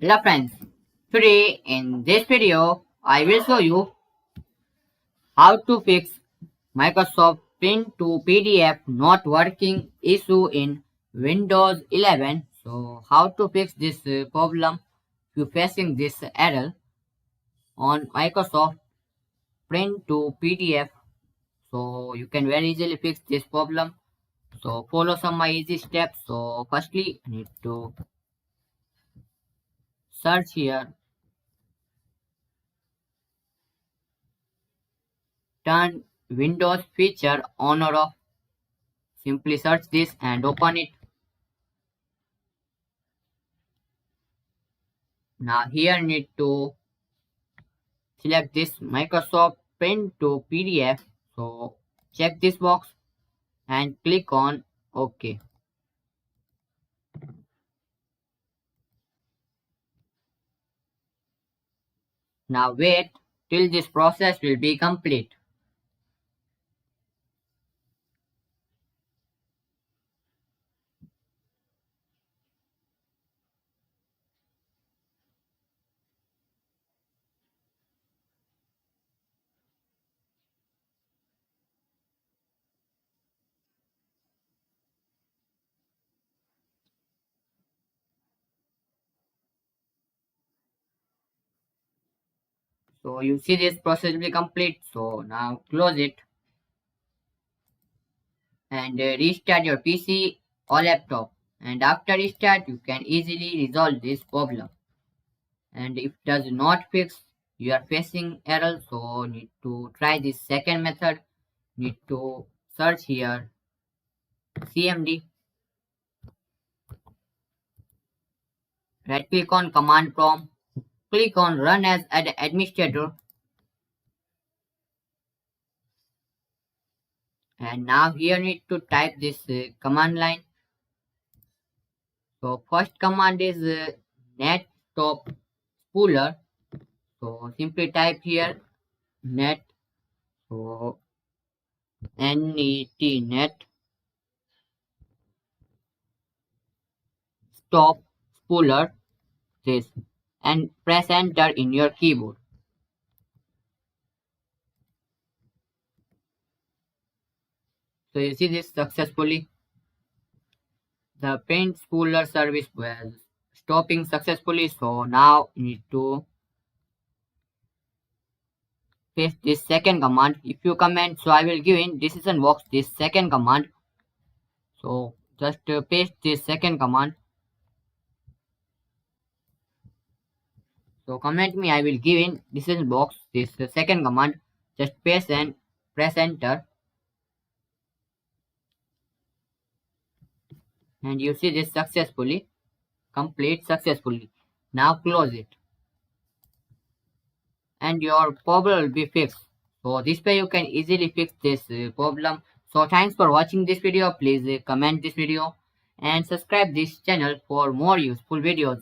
Hello friends, today in this video I will show you how to fix Microsoft Print to PDF not working issue in Windows 11. So how to fix this problem if you facing this error on Microsoft Print to PDF. So you can very easily fix this problem. So follow some my easy steps. So firstly you need to search here, turn Windows feature on or off. Simply search this and open it. Now here you need to select this Microsoft Print to PDF. So check this box and click on OK. Now wait till this process will be complete. So you see this process will be complete. So now close it and restart your PC or laptop. And after restart you can easily resolve this problem. And if does not fix, you are facing error, so need to try this second method. Need to search here cmd, right click on command prompt, click on run as administrator, and now here need to type this command line. So first command is net stop spooler. So simply type here net, so net stop spooler this, and press enter in your keyboard. So you see this successfully. The paint spooler service was stopping successfully. So now you need to paste this second command. If you comment, so I will give in decision box this second command. So just paste this second command. So comment me, I will give in decision box this second command. Just paste and press enter. And you see this successfully complete successfully. Now close it and your problem will be fixed. So this way you can easily fix this problem. So thanks for watching this video. Please comment this video and subscribe this channel for more useful videos.